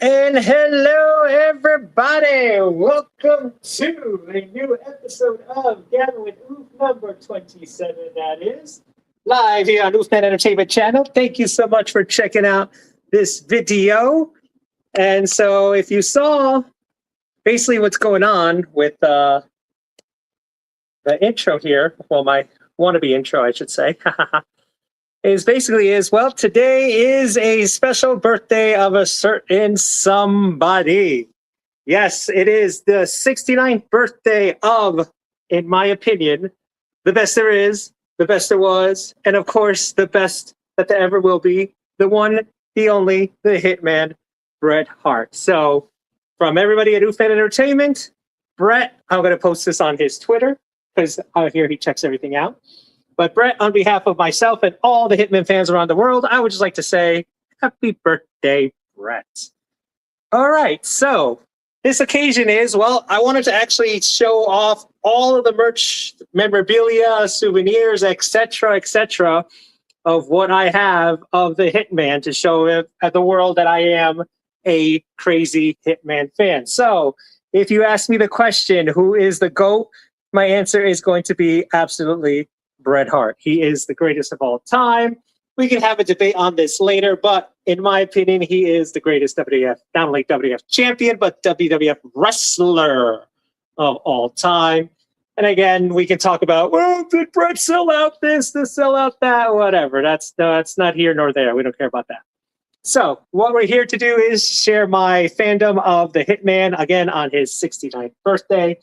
And hello, everybody. Welcome to a new episode of Gabbin with Oof number 27, that is. Live here on Oofman Entertainment Channel. Thank you so much for checking out this video. And so if you saw basically what's going on with the intro here, well, my wannabe intro, I should say, well, today is a special birthday of a certain somebody. Yes, it is the 69th birthday of, in my opinion, the best there is, the best there was, and of course, the best that there ever will be, the one, the only, the Hitman, Bret Hart. So, from everybody at Oofman Entertainment, Bret, I'm going to post this on his Twitter, because out here he checks everything out. But Bret, on behalf of myself and all the Hitman fans around the world, I would just like to say, happy birthday, Bret. All right, so this occasion is, well, I wanted to actually show off all of the merch, memorabilia, souvenirs, etc., of what I have of the Hitman to show the world that I am a crazy Hitman fan. So if you ask me the question, who is the GOAT? My answer is going to be absolutely Bret Hart. He is the greatest of all time. We can have a debate on this later, but in my opinion, he is the greatest WWF, not only WWF champion, but WWF wrestler of all time. And again, we can talk about, well, did Bret sell out this, sell out that, whatever. That's not here nor there. We don't care about that. So what we're here to do is share my fandom of the Hitman, again, on his 69th birthday.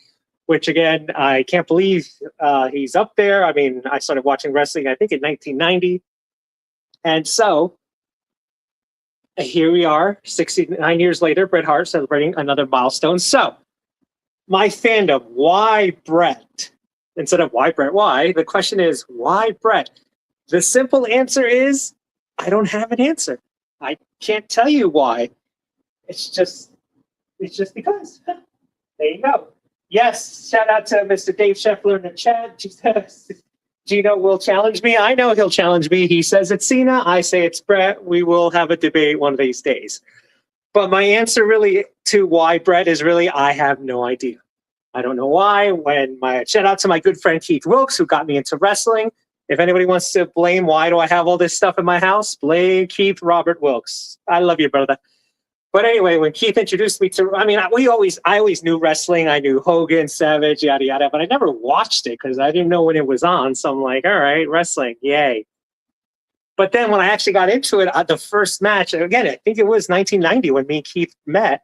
Which, again, I can't believe he's up there. I mean, I started watching wrestling, I think, in 1990. And so, here we are, 69 years later, Bret Hart celebrating another milestone. So, my fandom, why Bret? Instead of why Bret, why? The question is, why Bret? The simple answer is, I don't have an answer. I can't tell you why. It's just because. There you go. Yes, shout out to Mr. Dave Scheffler in the chat. Gino will challenge me. I know he'll challenge me. He says it's Cena. I say it's Bret. We will have a debate one of these days. But my answer really to why Bret is really, I have no idea. I don't know why. Shout out to my good friend Keith Wilkes, who got me into wrestling. If anybody wants to blame why do I have all this stuff in my house, blame Keith Robert Wilkes. I love you, brother. But anyway, when Keith introduced me to, I mean, I always knew wrestling. I knew Hogan, Savage, yada, yada, but I never watched it because I didn't know when it was on. So I'm like, all right, wrestling, yay. But then when I actually got into it, the first match, again, I think it was 1990 when me and Keith met,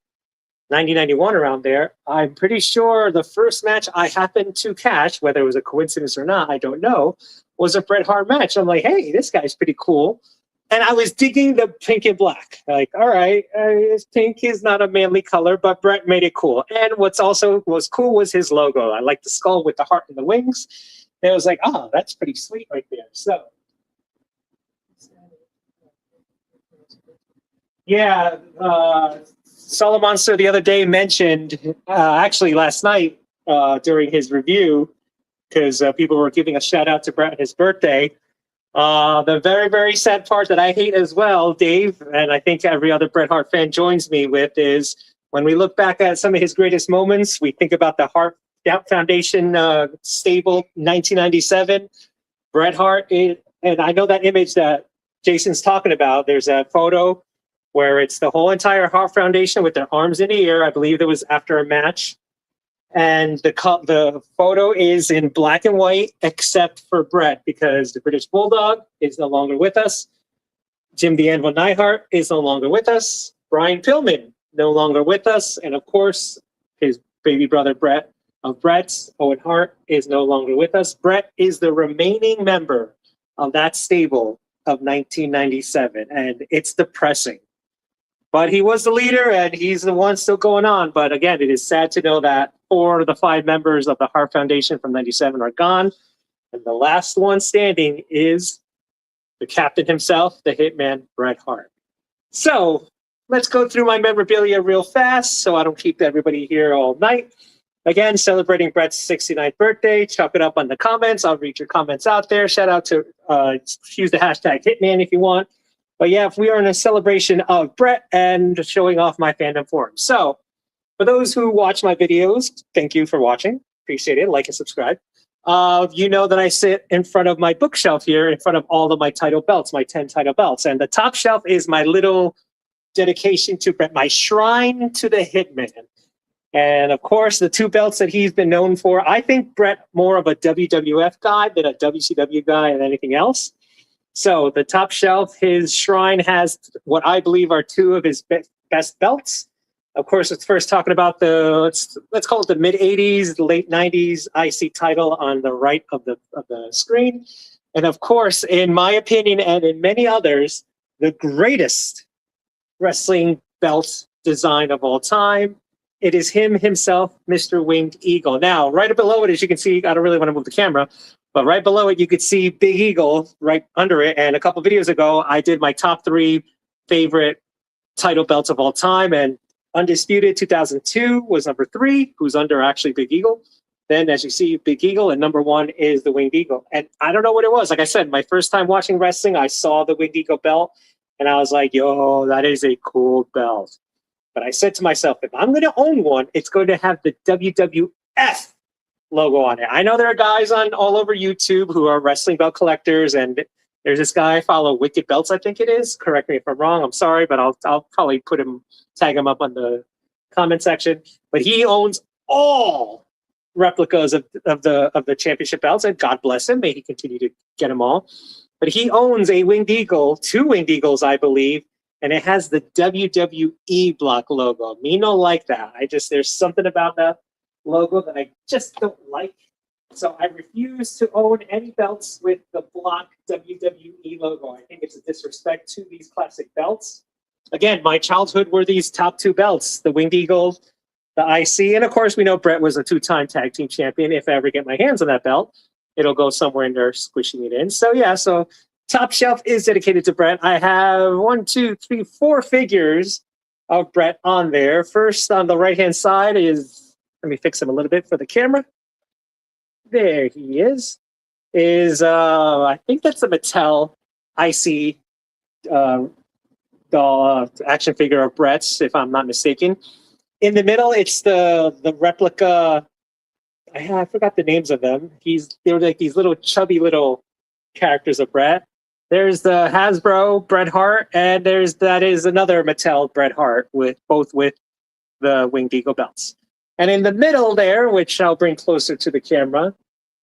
1991 around there. I'm pretty sure the first match I happened to catch, whether it was a coincidence or not, I don't know, was a Bret Hart match. I'm like, hey, this guy's pretty cool. And I was digging the pink and black. Like, all right, pink is not a manly color, but Bret made it cool. And what's also was cool was his logo. I like the skull with the heart and the wings. And I was like, oh, that's pretty sweet right there. So, yeah, Solomonster the other day mentioned, actually last night during his review, because people were giving a shout out to Bret on his birthday. The very, very sad part that I hate as well, Dave, and I think every other Bret Hart fan joins me with, is when we look back at some of his greatest moments, we think about the Hart Foundation stable 1997. Bret Hart, and I know that image that Jason's talking about. There's a photo where it's the whole entire Hart Foundation with their arms in the air. I believe it was after a match. And the photo is in black and white, except for Bret, because the British Bulldog is no longer with us. Jim the Anvil Neidhart is no longer with us. Brian Pillman, no longer with us. And of course, his baby brother Bret of Bret's, Owen Hart, is no longer with us. Bret is the remaining member of that stable of 1997. And it's depressing. But he was the leader, and he's the one still going on. But again, it is sad to know that 4 of the 5 members of the Hart Foundation from 97 are gone. And the last one standing is the captain himself, the Hitman, Bret Hart. So let's go through my memorabilia real fast so I don't keep everybody here all night. Again, celebrating Bret's 69th birthday. Chuck it up on the comments. I'll read your comments out there. Shout out to, use the hashtag Hitman if you want. But yeah, we are in a celebration of Bret and showing off my fandom for him. So for those who watch my videos, thank you for watching. Appreciate it. Like and subscribe. You know that I sit in front of my bookshelf here, in front of all of my title belts, my 10 title belts. And the top shelf is my little dedication to Bret, my shrine to the Hitman. And of course, the two belts that he's been known for. I think Bret more of a WWF guy than a WCW guy and anything else. So the top shelf, his shrine has what I believe are two of his best belts. Of course, it's first talking about the, let's call it the mid-'80s, late '90s IC title on the right of the screen. And of course, in my opinion and in many others, the greatest wrestling belt design of all time. It is him himself, Mr. Winged Eagle. Now, right below it, as you can see, I don't really want to move the camera, but right below it, you could see Big Eagle right under it. And a couple videos ago, I did my top 3 favorite title belts of all time. And Undisputed 2002 was number 3, who's under actually Big Eagle. Then, as you see, Big Eagle, and number 1 is the Winged Eagle. And I don't know what it was. Like I said, my first time watching wrestling, I saw the Winged Eagle belt, and I was like, yo, that is a cool belt. But I said to myself, if I'm going to own one, it's going to have the WWF logo on it. I know there are guys on all over YouTube who are wrestling belt collectors, and there's this guy I follow, Wicked Belts, I think it is. Correct me if I'm wrong. I'm sorry, but I'll probably tag him up on the comment section. But he owns all replicas of the championship belts, and God bless him. May he continue to get them all. But he owns a Winged Eagle, 2 Winged Eagles, I believe, and it has the WWE block logo. Me no like that. There's something about that logo that I just don't like. So I refuse to own any belts with the block WWE logo. I think it's a disrespect to these classic belts. Again, my childhood were these top 2 belts, the Winged Eagle, the IC, and of course we know Bret was a 2-time tag team champion. If I ever get my hands on that belt, it'll go somewhere in there squishing it in. So yeah, so top shelf is dedicated to Bret. I have 1, 2, 3, 4 figures of Bret on there. First on the right-hand side is, let me fix him a little bit for the camera. There he is. I think that's a Mattel IC doll action figure of Bret's, if I'm not mistaken. In the middle, it's the replica. I forgot the names of them. They're like these little chubby little characters of Bret. There's the Hasbro Bret Hart, and that is another Mattel Bret Hart with the Winged Eagle belts. And in the middle there, which I'll bring closer to the camera,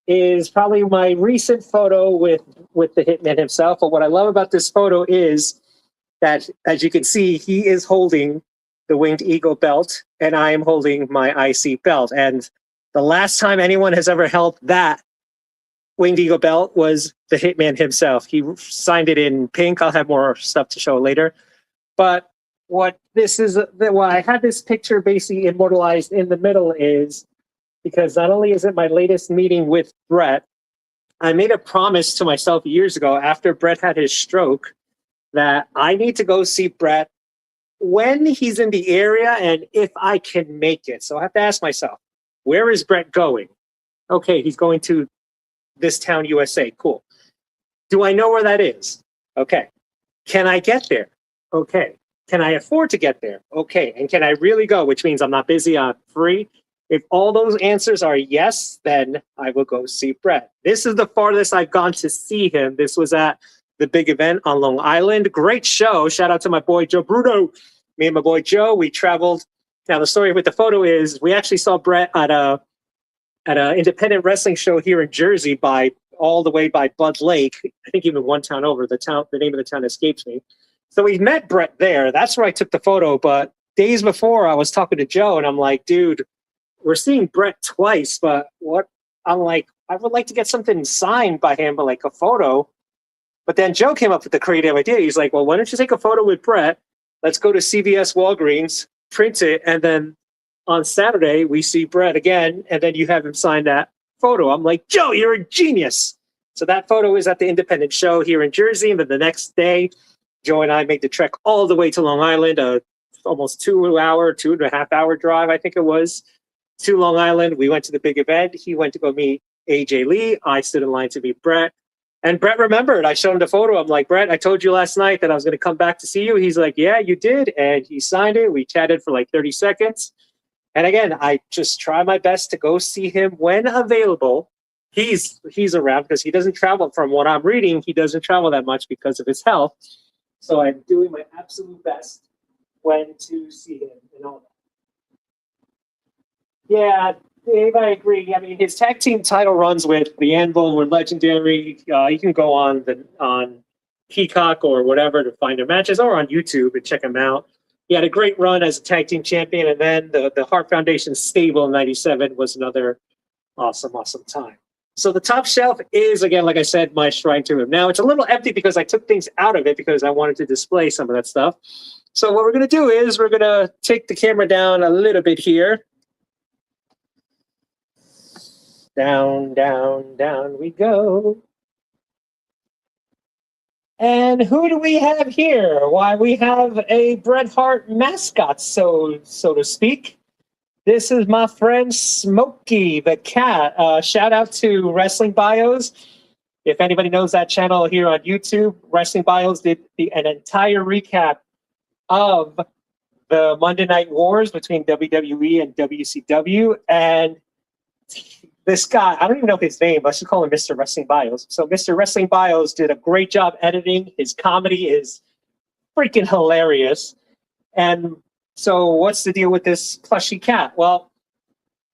is probably my recent photo with the Hitman himself. But what I love about this photo is that, as you can see, he is holding the Winged Eagle belt, and I am holding my IC belt. And the last time anyone has ever held that Winged Eagle belt was the Hitman himself. He signed it in pink. I'll have more stuff to show later. But what I have this picture basically immortalized in the middle is because not only is it my latest meeting with Bret, I made a promise to myself years ago after Bret had his stroke that I need to go see Bret when he's in the area and if I can make it. So I have to ask myself, where is Bret going? Okay, he's going to this town, USA. Cool. Do I know where that is? Okay. Can I get there? Okay. Can I afford to get there? Okay. And can I really go? Which means I'm not busy, I'm free. If all those answers are yes, then I will go see Bret. This is the farthest I've gone to see him. This was at the big event on Long Island. Great show. Shout out to my boy, Joe Bruno. Me and my boy, Joe, we traveled. Now, the story with the photo is we actually saw Bret at an independent wrestling show here in Jersey all the way by Bud Lake. I think even one town over. The name of the town escapes me. So we met Bret there. That's where I took the photo. But days before, I was talking to Joe, and I'm like, dude, we're seeing Bret twice, but I'm like, I would like to get something signed by him, but like a photo. But then Joe came up with the creative idea. He's like, well, why don't you take a photo with Bret? Let's go to CVS Walgreens, print it, and then on Saturday, we see Bret again, and then you have him sign that photo. I'm like, Joe, you're a genius. So that photo is at the independent show here in Jersey, and then the next day, Joe and I made the trek all the way to Long Island, almost 2.5 hour drive, I think it was, to Long Island. We went to the big event. He went to go meet AJ Lee. I stood in line to meet Bret. And Bret remembered. I showed him the photo. I'm like, Bret, I told you last night that I was going to come back to see you. He's like, yeah, you did. And he signed it. We chatted for like 30 seconds. And again, I just try my best to go see him when available. He's around because he doesn't travel. From what I'm reading, he doesn't travel that much because of his health. So I'm doing my absolute best when to see him and all that. Yeah, Dave, I agree. I mean, his tag team title runs with the Anvil were legendary. You can go on Peacock or whatever to find their matches, or on YouTube and check them out. He had a great run as a tag team champion, and then the Hart Foundation stable in '97 was another awesome time. So the top shelf is, again, like I said, my shrine to him. Now it's a little empty because I took things out of it because I wanted to display some of that stuff. So what we're going to do is we're going to take the camera down a little bit here. Down, down, down we go. And who do we have here? Why, we have a Bret Hart mascot, so to speak. This is my friend Smokey the Cat. Shout out to Wrestling Bios. If anybody knows that channel here on YouTube, Wrestling Bios did an entire recap of the Monday Night Wars between WWE and WCW. And this guy, I don't even know his name. Let's just call him Mr. Wrestling Bios. So Mr. Wrestling Bios did a great job editing. His comedy is freaking hilarious. And so what's the deal with this plushy cat? Well,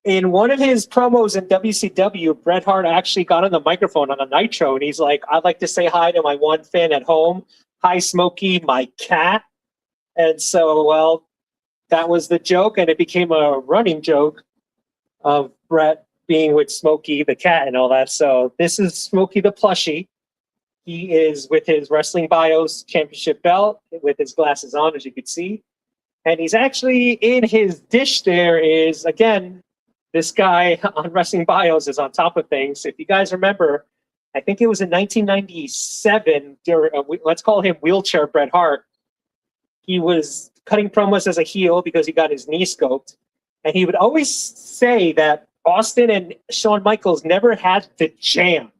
in one of his promos in WCW, Bret Hart actually got on the microphone on a Nitro, and he's like, I'd like to say hi to my one fan at home. Hi, Smokey, my cat. And so, well, that was the joke, and it became a running joke of Bret being with Smokey the cat and all that. So this is Smokey the plushie. He is with his Wrestling Bios championship belt with his glasses on, as you can see. And he's actually in his dish there is, again, this guy on Wrestling Bios is on top of things. If you guys remember, I think it was in 1997, let's call him Wheelchair Bret Hart. He was cutting promos as a heel because he got his knee scoped. And he would always say that Austin and Shawn Michaels never had the jam.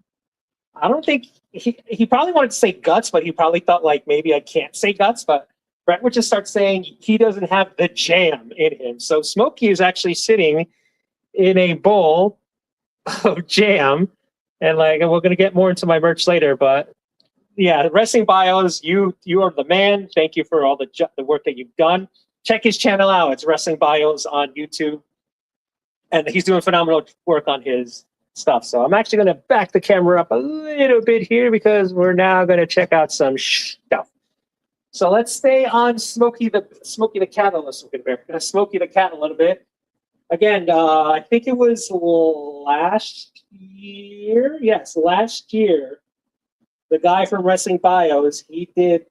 I don't think he probably wanted to say guts, but he probably thought like maybe I can't say guts, but Bret would just start saying he doesn't have the jam in him. So Smokey is actually sitting in a bowl of jam, and like we're gonna get more into my merch later, but yeah, Wrestling Bios, you are the man. Thank you for all the work that you've done. Check his channel out. It's Wrestling Bios on YouTube. And he's doing phenomenal work on his stuff. So I'm actually going to back the camera up a little bit here because we're now going to check out some stuff. So let's stay on Smokey the Cat. Let's look at Smokey the Cat a little bit. Again, I think it was last year. Yes, last year. The guy from Wrestling Bios, he did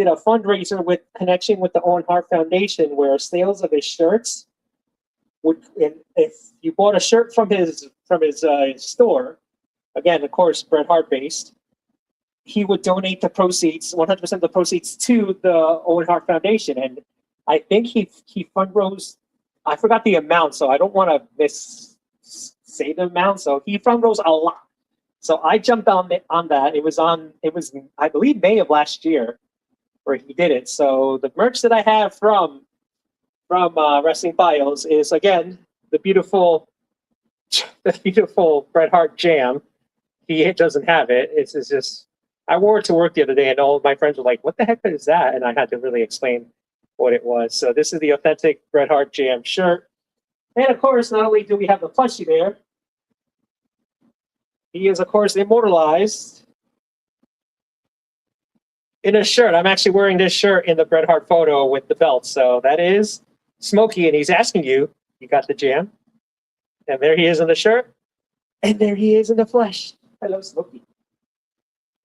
a fundraiser with connection with the Owen Hart Foundation, where sales of his shirts if you bought a shirt from his store, again, of course, Bret Hart based, he would donate the proceeds, 100% of the proceeds, to the Owen Hart Foundation. And I think he fundraised, I forgot the amount, so I don't want to say the amount. So he fundraised a lot. So I jumped on that. It was I believe May of last year where he did it. So the merch that I have from Wrestling Bios is, again, the beautiful Bret Hart jam. He doesn't have it. It's just, I wore it to work the other day, and all of my friends were like, what the heck is that? And I had to really explain what it was. So this is the authentic Bret Hart jam shirt. And of course, not only do we have the plushie there, he is, of course, immortalized in a shirt. I'm actually wearing this shirt in the Bret Hart photo with the belt. So that is Smokey, and he's asking you got the jam? And there he is in the shirt, and there he is in the flesh. Hello, Smokey.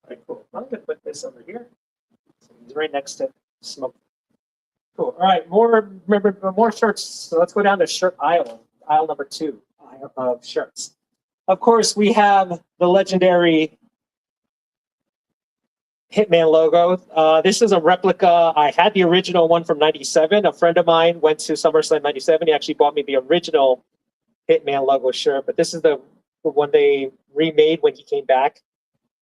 All right, cool. I'm going to put this over here. So he's right next to Smokey. Cool. All right, more shirts. So let's go down to shirt aisle number 2 of shirts. Of course, we have the legendary Hitman logo. This is a replica. I had the original one from '97. A friend of mine went to SummerSlam '97. He actually bought me the original Hitman logo shirt, but this is the one they remade when he came back.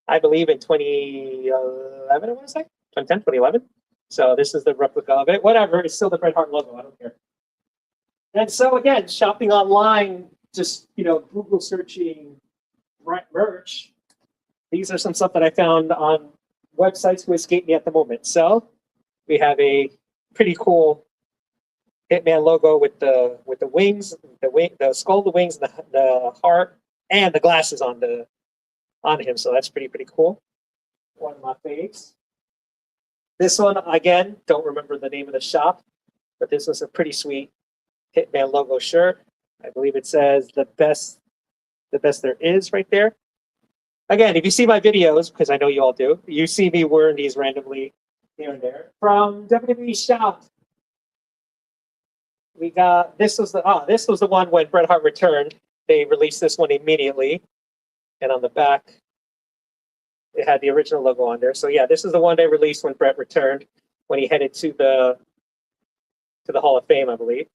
I believe, in 2011, I want to say 2010, 2011. So this is the replica of it. Whatever, it's still the Bret Hart logo. I don't care. And so again, shopping online, just Google searching Bret merch. These are some stuff that I found on websites who escape me at the moment. So we have a pretty cool Hitman logo with the wings, the skull, the wings, the heart, and the glasses on him. So that's pretty cool. One of my faves. This one again, don't remember the name of the shop, but this was a pretty sweet Hitman logo shirt. I believe it says the best there is right there. Again, if you see my videos, because I know you all do, you see me wearing these randomly here and there. From WWE Shop, we got this was the one when Bret Hart returned. They released this one immediately, and on the back, it had the original logo on there. So yeah, this is the one they released when Bret returned, when he headed to the Hall of Fame, I believe.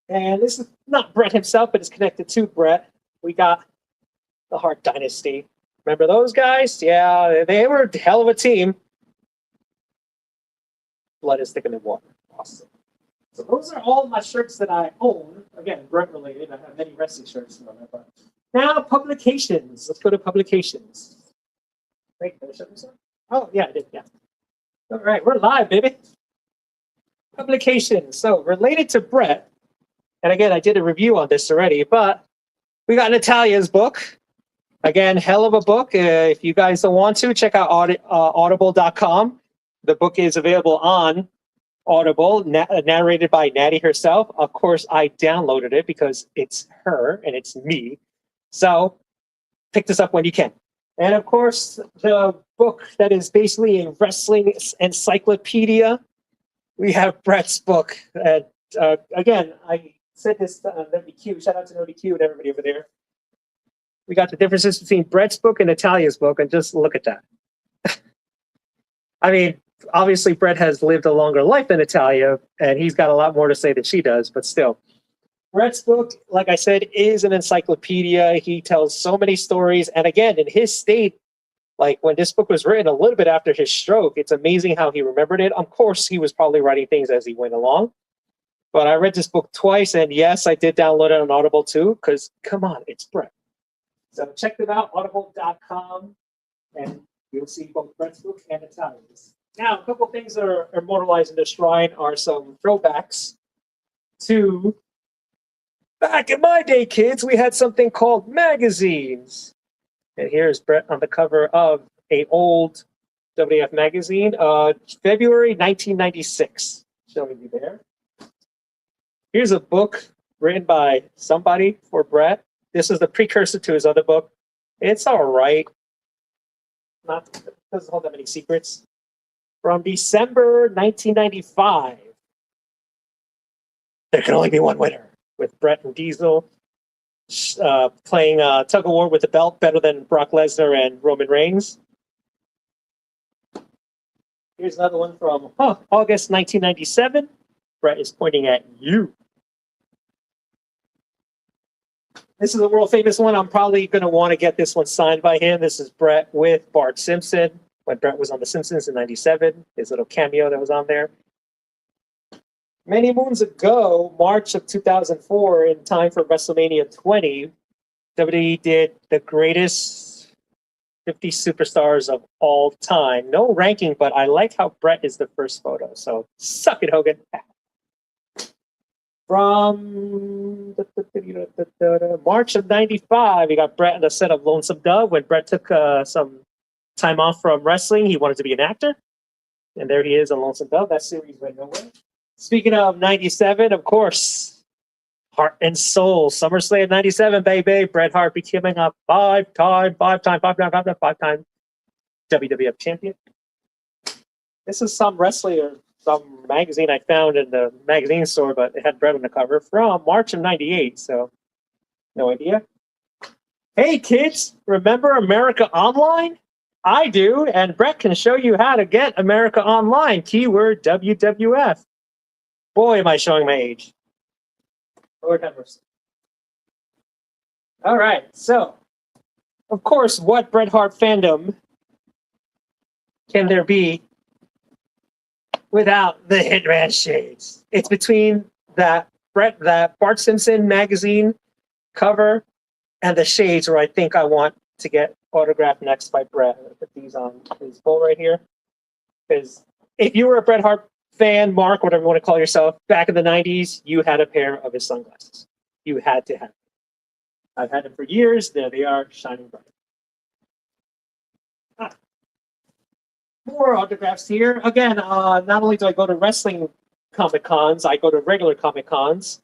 And this is not Bret himself, but it's connected to Bret. We got the Hart Dynasty. Remember those guys? Yeah, they were a hell of a team. Blood is thicker than water. Awesome. So those are all my shirts that I own. Again, Bret related. I have many wrestling shirts. But now publications. Let's go to publications. Wait, did I shut this up? Oh, yeah, I did. Yeah. All right, we're live, baby. Publications. So related to Bret, and again, I did a review on this already, but we got Natalia's book. Again, hell of a book. If you guys don't want to, check out audible.com. The book is available on Audible, narrated by Natty herself. Of course, I downloaded it because it's her and it's me. So pick this up when you can. And of course, the book that is basically a wrestling encyclopedia. We have Bret's book. Again, I said this to NoDQ. Shout out to NoDQ and everybody over there. We got the differences between Bret's book and Natalia's book, and just look at that. I mean, obviously, Bret has lived a longer life than Natalia, and he's got a lot more to say than she does, but still. Bret's book, like I said, is an encyclopedia. He tells so many stories, and again, in his state, like when this book was written a little bit after his stroke, it's amazing how he remembered it. Of course, he was probably writing things as he went along. But I read this book twice, and yes, I did download it on Audible too, because come on, it's Bret. So check them out, audible.com, and you'll see both Bret's book and Natalia's. Now, a couple things that are immortalized in the shrine are some throwbacks to back in my day, kids. We had something called magazines. And here's Bret on the cover of an old WWF magazine, February 1996. Showing you there. Here's a book written by somebody for Bret. This is the precursor to his other book. It's all right. Doesn't hold that many secrets. From December 1995. There can only be one winner, with Bret and Diesel playing tug of war with the belt better than Brock Lesnar and Roman Reigns. Here's another one from August 1997. Bret is pointing at you. This is a world famous one. I'm probably going to want to get this one signed by him. This is Bret with Bart Simpson when Bret was on The Simpsons in '97. His little cameo that was on there. Many moons ago, March of 2004, in time for WrestleMania 20, WWE did the greatest 50 superstars of all time. No ranking, but I like how Bret is the first photo. So suck it, Hogan. From March of '95, we got Bret on the set of Lonesome Dove when Bret took some time off from wrestling. He wanted to be an actor. And there he is on Lonesome Dove. That series went nowhere. Speaking of '97, of course, Heart and Soul. SummerSlam '97, baby. Bret Hart becoming a five-time WWF champion. This is some wrestler, some magazine I found in the magazine store, but it had Bret on the cover from March of '98, so no idea. Hey kids, remember America Online? I do, and Bret can show you how to get America Online. Keyword WWF. Boy, am I showing my age. Lord have mercy. All right, so Of course, what Bret Hart fandom can there be without the Hitman shades? It's between that Bart Simpson magazine cover and the shades where I think I want to get autographed next by Bret. I'm gonna put these on his bowl right here. Because if you were a Bret Hart fan, Mark, whatever you want to call yourself, back in the 90s, you had a pair of his sunglasses. You had to have them. I've had them for years. There they are, shining bright. More autographs here. Again, not only do I go to wrestling Comic Cons, I go to regular Comic Cons.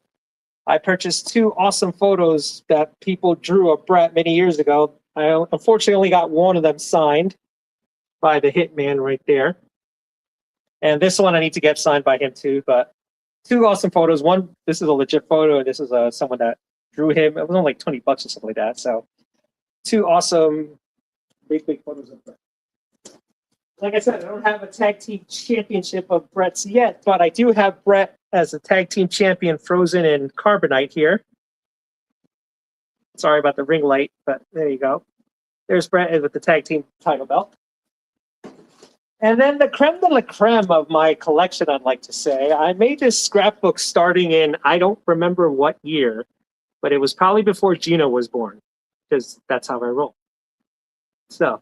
I purchased 2 awesome photos that people drew of Bret many years ago. I unfortunately only got one of them signed by the Hitman right there. And this one I need to get signed by him too, but 2 awesome photos. One, this is a legit photo, and this is someone that drew him. It was only like $20 or something like that. So 2 awesome big photos of Bret. Like I said, I don't have a tag team championship of Bret's yet, but I do have Bret as a tag team champion frozen in carbonite here. Sorry about the ring light, but there you go. There's Bret with the tag team title belt. And then the creme de la creme of my collection, I'd like to say, I made this scrapbook starting in, I don't remember what year, but it was probably before Gino was born, because that's how I roll. So,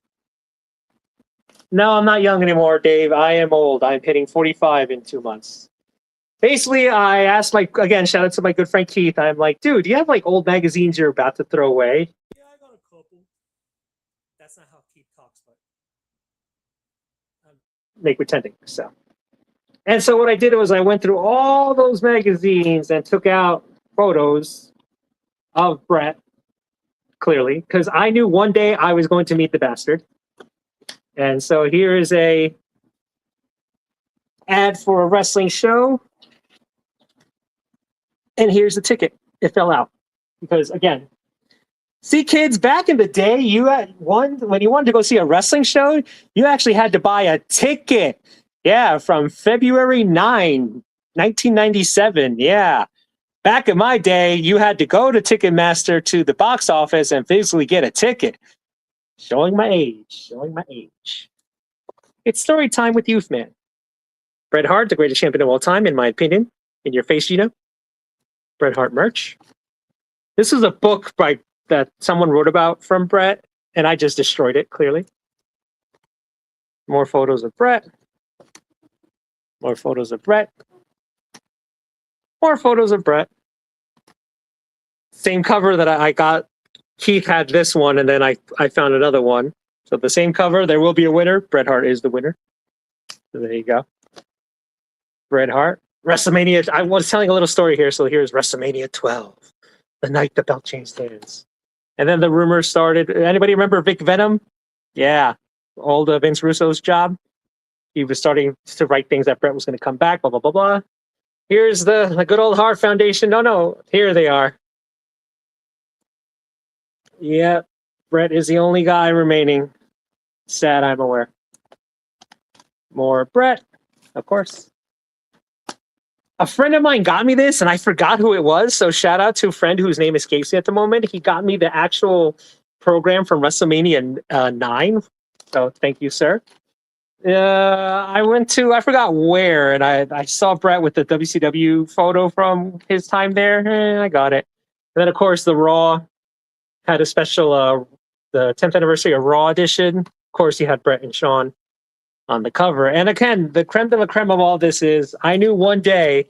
no, I'm not young anymore, Dave. I am old. I'm hitting 45 in 2 months. Basically, I asked again, shout out to my good friend Keith. I'm like, dude, do you have old magazines you're about to throw away? Yeah, I got a couple. That's not how Keith talks, but make pretending. So, and so what I did was I went through all those magazines and took out photos of Bret, clearly, because I knew one day I was going to meet the bastard. And so here is a ad for a wrestling show. And here's the ticket. It fell out. Because again, see kids, back in the day, when you wanted to go see a wrestling show, you actually had to buy a ticket. Yeah, from February 9, 1997. Yeah. Back in my day, you had to go to Ticketmaster to the box office and physically get a ticket. Showing my age. It's story time with Youth Man. Bret Hart, the greatest champion of all time, in my opinion. In your face, Gino. Bret Hart merch. This is a book that someone wrote about from Bret, and I just destroyed it, clearly. More photos of Bret. More photos of Bret. More photos of Bret. Same cover that I got. Keith had this one, and then I found another one. So the same cover, there will be a winner. Bret Hart is the winner. So there you go. Bret Hart. WrestleMania. I was telling a little story here, so here's WrestleMania 12. The night the belt changed hands. And then the rumors started. Anybody remember Vic Venom? Yeah. Old Vince Russo's job. He was starting to write things that Bret was going to come back, blah, blah, blah, blah. Here's the good old Hart Foundation. No, here they are. Yeah, Bret is the only guy remaining. Sad, I'm aware. More Bret, of course. A friend of mine got me this, and I forgot who it was. So shout out to a friend whose name escapes me at the moment. He got me the actual program from WrestleMania 9. So thank you, sir. I went to, I forgot where, and I saw Bret with the WCW photo from his time there. I got it. And then, of course, the Raw had a special, the 10th anniversary of Raw edition. Of course, you had Bret and Shawn on the cover. And again, the creme de la creme of all this is, I knew one day,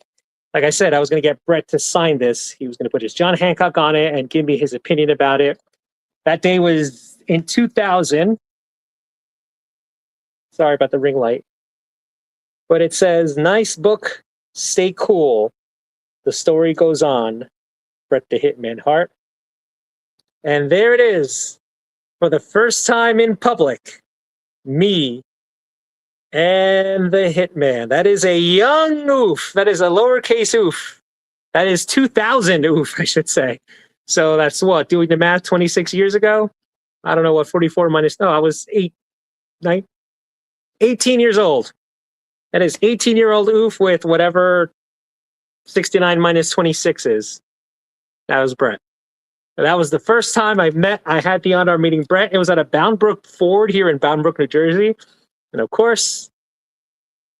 like I said, I was going to get Bret to sign this. He was going to put his John Hancock on it and give me his opinion about it. That day was in 2000. Sorry about the ring light. But it says, nice book, stay cool. The story goes on. Bret the Hitman Hart. And there it is. For the first time in public, me and the Hitman. That is a young oof. That is a lowercase oof. That is 2000 oof, I should say. So that's what, doing the math, 26 years ago? I don't know what 44 minus, no, I was 18 years old. That is 18-year-old oof with whatever 69 minus 26 is. That was Bret. And that was the first time I had the honor of meeting Bret. It was at a Bound Brook Ford here in Bound Brook, New Jersey. And of course,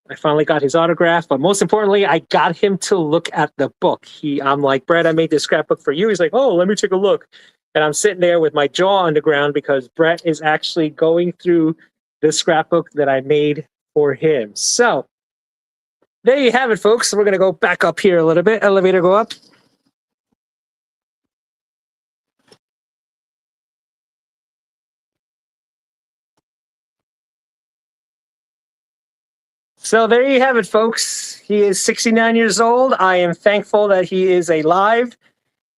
I finally got his autograph, but most importantly, I got him to look at the book. I'm like, Bret, I made this scrapbook for you. He's like, oh, let me take a look. And I'm sitting there with my jaw on the ground because Bret is actually going through the scrapbook that I made for him. So there you have it, folks. We're going to go back up here a little bit. Elevator go up. So there you have it, folks. He is 69 years old. I am thankful that he is alive.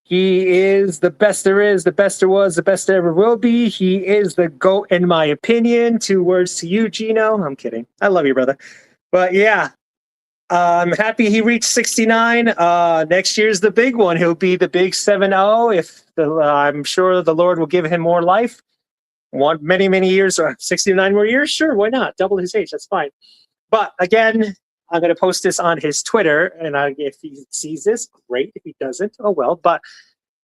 He is the best there is, the best there was, the best there ever will be. He is the GOAT, in my opinion. 2 words to you, Gino. I'm kidding. I love you, brother. But yeah, I'm happy he reached 69. Next year's the big one. He'll be the big 7-0. I'm sure the Lord will give him more life. Many, many years, or 69 more years. Sure, why not? Double his age. That's fine. But again, I'm going to post this on his Twitter, and if he sees this, great. If he doesn't, oh well. But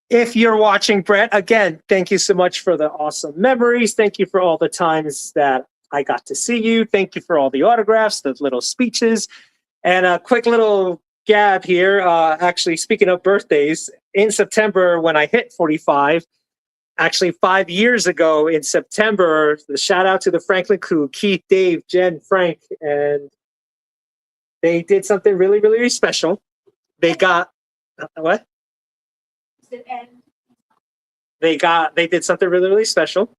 if you're watching, Bret, again, thank you so much for the awesome memories. Thank you for all the times that I got to see you. Thank you for all the autographs, the little speeches. And a quick little gab here. Actually, speaking of birthdays, in September when I hit 45, actually 5 years ago in September, the shout out to the Franklin crew, Keith, Dave, Jen, Frank, and they did something really, really special. They got what? They did something really, really special.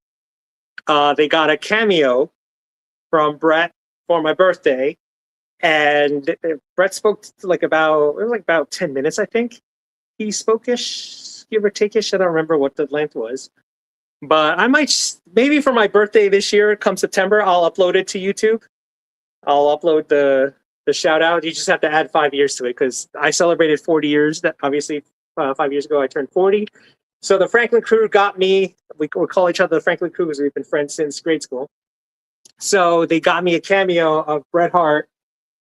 They got a cameo from Bret for my birthday, and Bret spoke about 10 minutes, I think. He spoke-ish, give or take-ish. I don't remember what the length was. But I might, maybe for my birthday this year, come September, I'll upload it to YouTube. I'll upload the shout out. You just have to add 5 years to it because I celebrated 40 years. That obviously 5 years ago I turned 40. So the Franklin crew got me. We call each other the Franklin crew because we've been friends since grade school. So they got me a cameo of Bret Hart,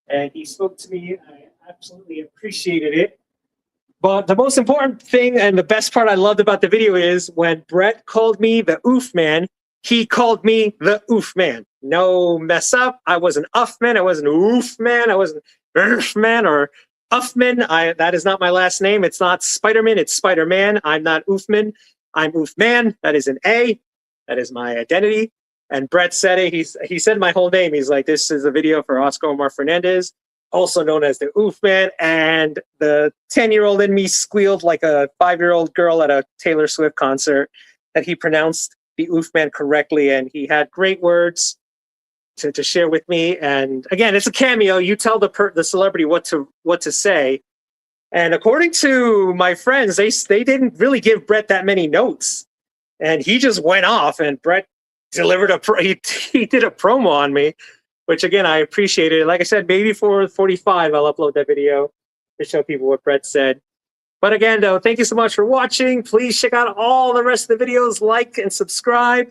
and he spoke to me. I absolutely appreciated it. But the most important thing and the best part I loved about the video is when Bret called me the Oof Man, he called me the Oof Man. No mess up. I wasn't Uff Man. I wasn't Oof Man. I wasn't Urf Man or Uffman. That is not my last name. It's not Spider-Man. It's Spider-Man. I'm not Oofman. I'm Oof Man. That is an A. That is my identity. And Bret said it. He said my whole name. He's like, this is a video for Oscar Omar Fernandez, also known as the Oof Man. And the 10-year-old in me squealed like a 5-year-old girl at a Taylor Swift concert that he pronounced the Oof Man correctly. And he had great words to share with me. And again, it's a cameo. You tell the celebrity what to say. And according to my friends, they didn't really give Bret that many notes. And he just went off, and Bret delivered he did a promo on me, which again, I appreciated it. Like I said, maybe for 45, I'll upload that video to show people what Bret said. But again, though, thank you so much for watching. Please check out all the rest of the videos, like and subscribe.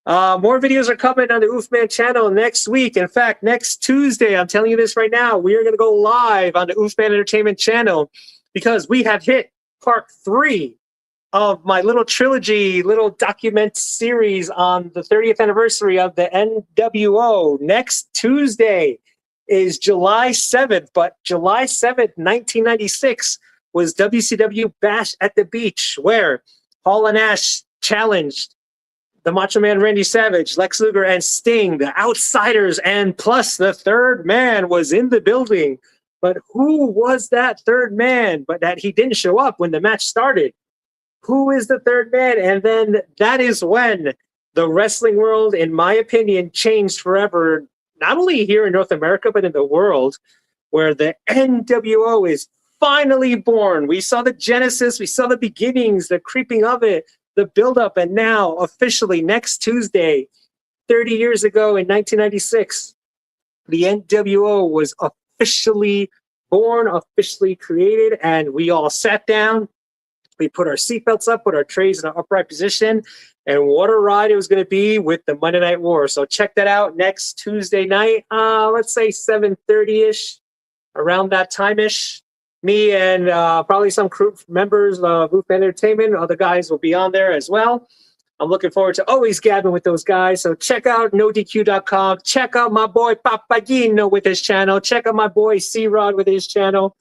More videos are coming on the Oofman channel next week. In fact, next Tuesday, I'm telling you this right now, we are going to go live on the Oofman Entertainment channel because we have hit part 3 of my little trilogy, little document series on the 30th anniversary of the NWO. Next Tuesday is July 7th, but July 7th, 1996 was WCW Bash at the Beach, where Hall and Nash challenged the Macho Man Randy Savage, Lex Luger, and Sting, the Outsiders, and plus the third man was in the building. But who was that third man? But that he didn't show up when the match started. Who is the third man? And then that is when the wrestling world, in my opinion, changed forever, not only here in North America, but in the world, where the NWO is finally born. We saw the genesis, we saw the beginnings, the creeping of it, the buildup, and now officially next Tuesday, 30 years ago in 1996, the NWO was officially born, officially created, and we all sat down. We put our seatbelts up, put our trays in an upright position, and what a ride it was going to be with the Monday Night War. So check that out next Tuesday night, let's say 7:30-ish, around that time-ish. Me and probably some crew members of Booth Entertainment. Other guys will be on there as well. I'm looking forward to always gabbing with those guys. So check out NoDQ.com. Check out my boy Papagino with his channel. Check out my boy C-Rod with his channel.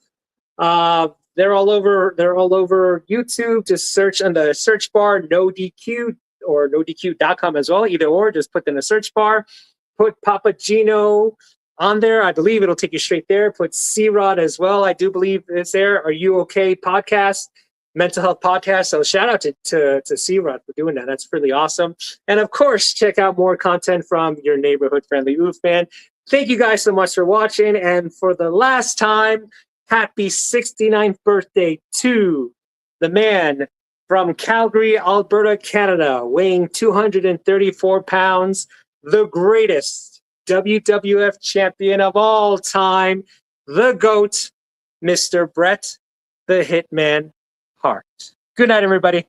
They're all over. They're all over YouTube. Just search on the search bar NoDQ or NoDQ.com as well. Either or, just put in the search bar. Put Papagino on there. I believe it'll take you straight there. Put C-Rod as well. I do believe it's there. Are You Okay podcast, mental health podcast. So shout out to C-Rod for doing that. That's really awesome. And of course, check out more content from your neighborhood friendly Oof fan. Thank you guys so much for watching. And for the last time, happy 69th birthday to the man from Calgary, Alberta, Canada, weighing 234 pounds, the greatest WWF champion of all time, the GOAT, Mr. Bret, the Hitman Hart. Good night, everybody.